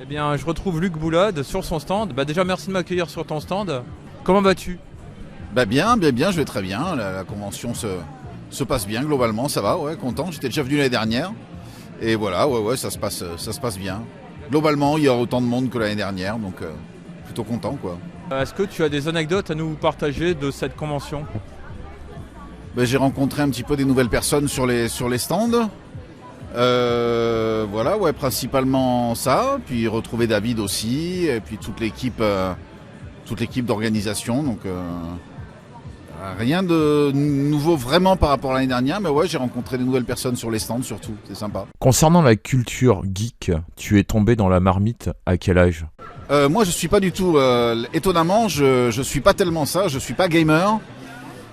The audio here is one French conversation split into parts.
Eh bien, je retrouve Luc Boulade sur son stand. Déjà, merci de m'accueillir sur ton stand. Comment vas-tu? Bien, je vais très bien. La convention se passe bien, globalement, ça va, ouais, content. J'étais déjà venu l'année dernière. Et voilà, ouais, ça se passe bien. Globalement, il y a autant de monde que l'année dernière, donc plutôt content, quoi. Est-ce que tu as des anecdotes à nous partager de cette convention? J'ai rencontré un petit peu des nouvelles personnes sur les stands. Voilà, ouais, principalement ça. Puis retrouver David aussi, et puis toute l'équipe d'organisation. Donc rien de nouveau vraiment par rapport à l'année dernière, mais ouais, j'ai rencontré des nouvelles personnes sur les stands surtout, c'est sympa. Concernant la culture geek, tu es tombé dans la marmite à quel âge? Moi je suis pas du tout, étonnamment, je suis pas tellement ça, je suis pas gamer.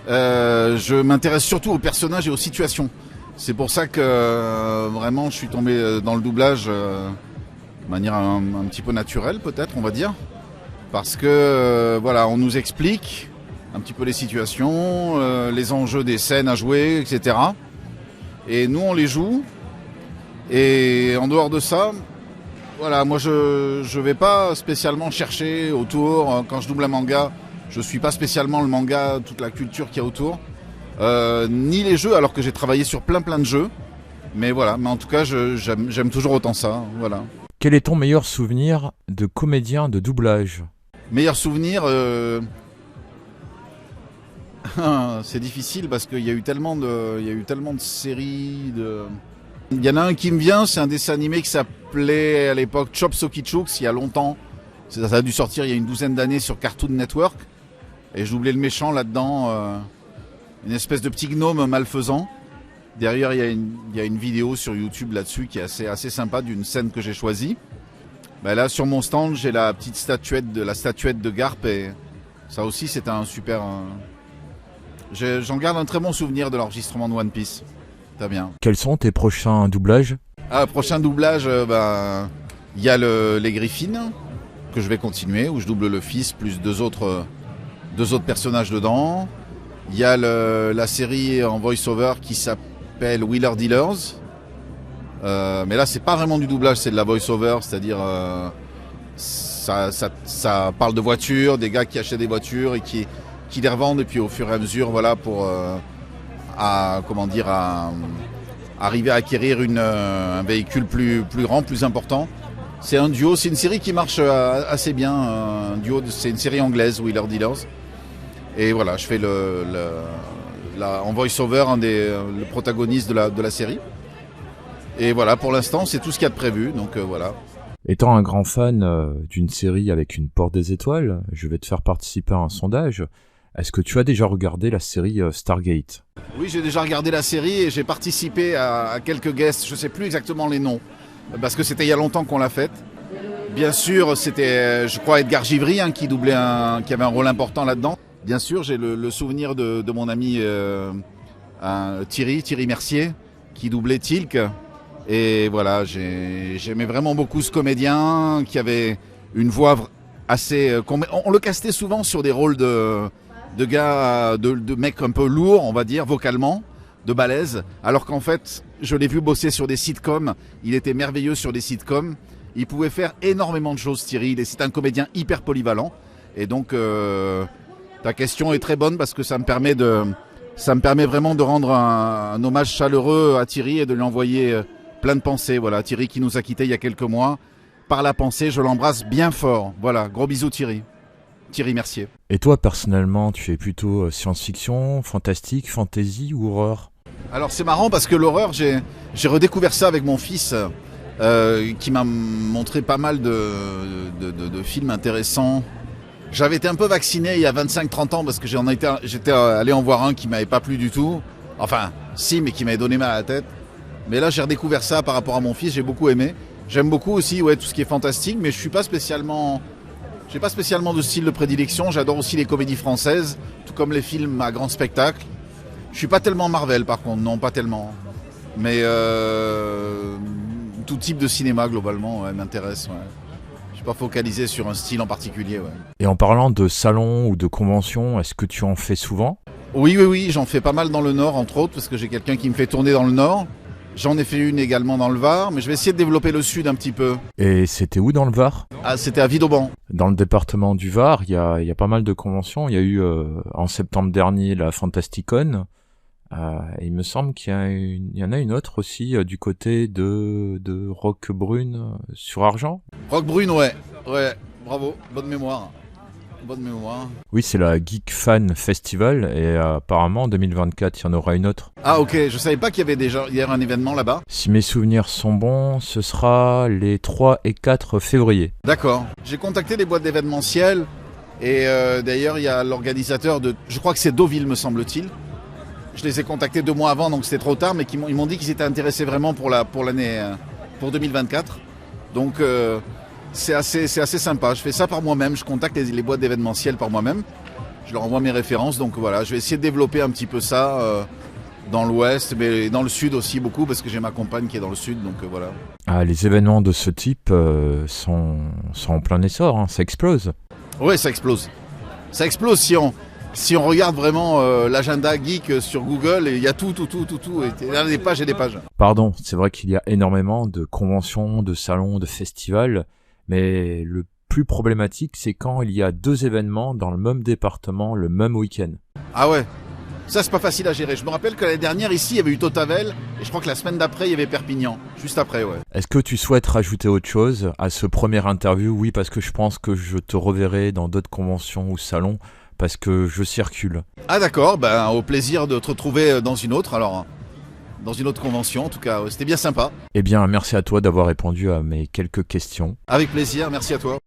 Je m'intéresse surtout aux personnages et aux situations. C'est pour ça que vraiment je suis tombé dans le doublage de manière un petit peu naturelle peut-être, on va dire. Parce que voilà, on nous explique un petit peu les situations, les enjeux des scènes à jouer, etc. Et nous on les joue. Et en dehors de ça, voilà, moi je vais pas spécialement chercher autour. Quand je double un manga, je suis pas spécialement le manga, toute la culture qu'il y a autour. Ni les jeux, alors que j'ai travaillé sur plein de jeux. Mais voilà, mais en tout cas j'aime toujours autant ça, voilà. Quel est ton meilleur souvenir de comédien de doublage? Meilleur souvenir, c'est difficile parce qu'il y a eu tellement de séries. Il y en a un qui me vient, c'est un dessin animé qui s'appelait à l'époque Chop Socky Chooks, il y a longtemps. Ça a dû sortir il y a une douzaine d'années sur Cartoon Network. Et je doublais le méchant là-dedans, une espèce de petit gnome malfaisant. Derrière, il y a une vidéo sur YouTube là-dessus qui est assez sympa d'une scène que j'ai choisie. Là, sur mon stand, j'ai la petite statuette de Garp, et ça aussi, c'était un super... J'en garde un très bon souvenir de l'enregistrement de One Piece. Très bien. Quels sont tes prochains doublages? Prochain doublage, il y a les Griffins, que je vais continuer, où je double le fils, plus deux autres personnages dedans. Il y a la série en voice-over qui s'appelle Wheeler Dealers. Mais là, c'est pas vraiment du doublage, c'est de la voice-over, c'est-à-dire ça parle de voitures, des gars qui achètent des voitures et qui les revendent, et puis au fur et à mesure, voilà, pour arriver à acquérir un véhicule plus grand, plus important. C'est un duo, c'est une série qui marche assez bien, un duo, c'est une série anglaise, Wheeler Dealers. Et voilà, je fais en voice-over le protagoniste de la série. Et voilà, pour l'instant, c'est tout ce qu'il y a de prévu, donc voilà. Étant un grand fan d'une série avec une porte des étoiles, je vais te faire participer à un sondage. Est-ce que tu as déjà regardé la série Stargate? Oui, j'ai déjà regardé la série et j'ai participé à quelques guests, je ne sais plus exactement les noms, parce que c'était il y a longtemps qu'on l'a faite. Bien sûr, c'était, je crois, Edgar Givry qui avait un rôle important là-dedans. Bien sûr, j'ai le souvenir de mon ami Thierry Mercier, qui doublait Tilk. Et voilà, j'aimais vraiment beaucoup ce comédien qui avait une voix assez... On le castait souvent sur des rôles de gars, de mecs un peu lourds, on va dire, vocalement, de balèze. Alors qu'en fait, je l'ai vu bosser sur des sitcoms. Il était merveilleux sur des sitcoms. Il pouvait faire énormément de choses, Thierry. C'est un comédien hyper polyvalent. Et donc, ta question est très bonne parce que ça me permet vraiment de rendre un hommage chaleureux à Thierry et de lui envoyer plein de pensées. Voilà, Thierry qui nous a quittés il y a quelques mois. Par la pensée, je l'embrasse bien fort. Voilà, gros bisous Thierry. Thierry Mercier. Et toi, personnellement, tu es plutôt science-fiction, fantastique, fantasy ou horreur? Alors c'est marrant parce que l'horreur, j'ai redécouvert ça avec mon fils qui m'a montré pas mal de films intéressants. J'avais été un peu vacciné il y a 25-30 ans parce que j'étais allé en voir un qui m'avait pas plu du tout. Enfin, si, mais qui m'avait donné mal à la tête. Mais là, j'ai redécouvert ça par rapport à mon fils, j'ai beaucoup aimé. J'aime beaucoup aussi tout ce qui est fantastique, mais j'ai pas spécialement de style de prédilection. J'adore aussi les comédies françaises, tout comme les films à grand spectacle. Je suis pas tellement Marvel par contre, non, pas tellement. Mais tout type de cinéma globalement m'intéresse. Ouais. Je suis pas focalisé sur un style en particulier. Ouais. Et en parlant de salons ou de conventions, est-ce que tu en fais souvent? Oui, j'en fais pas mal dans le Nord entre autres, parce que j'ai quelqu'un qui me fait tourner dans le Nord. J'en ai fait une également dans le Var, mais je vais essayer de développer le sud un petit peu. Et c'était où dans le Var? Ah, c'était à Vidauban. Dans le département du Var, il y a pas mal de conventions. Il y a eu en septembre dernier la Fantasticon. Et il me semble qu'il y en a une autre aussi du côté de Roquebrune sur Argent. Roquebrune, ouais, bravo, bonne mémoire. Bonne mémoire. Oui, c'est la Geek Fan Festival et apparemment en 2024, il y en aura une autre. Ah ok, je savais pas qu'il y avait déjà hier un événement là-bas. Si mes souvenirs sont bons, ce sera les 3 et 4 février. D'accord. J'ai contacté des boîtes d'événementiel et d'ailleurs il y a l'organisateur de, je crois que c'est Deauville me semble-t-il. Je les ai contactés 2 mois avant donc c'était trop tard, mais ils m'ont dit qu'ils étaient intéressés vraiment pour l'année pour 2024. Donc c'est assez sympa. Je fais ça par moi-même. Je contacte les boîtes d'événementiel par moi-même. Je leur envoie mes références. Donc voilà, je vais essayer de développer un petit peu ça dans l'ouest, mais dans le sud aussi beaucoup parce que j'ai ma compagne qui est dans le sud. Donc voilà. Ah, les événements de ce type sont en plein essor. Hein, ça explose. Ouais, ça explose. Ça explose si on regarde vraiment l'agenda geek sur Google, il y a tout. Il y a des pages et des pages. Pardon, c'est vrai qu'il y a énormément de conventions, de salons, de festivals. Mais le plus problématique, c'est quand il y a 2 événements dans le même département, le même week-end. Ah ouais, ça c'est pas facile à gérer. Je me rappelle que l'année dernière, ici, il y avait eu Totavel, et je crois que la semaine d'après, il y avait Perpignan. Juste après, ouais. Est-ce que tu souhaites rajouter autre chose à ce premier interview? Oui, parce que je pense que je te reverrai dans d'autres conventions ou salons, parce que je circule. Ah d'accord, ben au plaisir de te retrouver dans une autre, alors... Dans une autre convention, en tout cas, c'était bien sympa. Eh bien, merci à toi d'avoir répondu à mes quelques questions. Avec plaisir, merci à toi.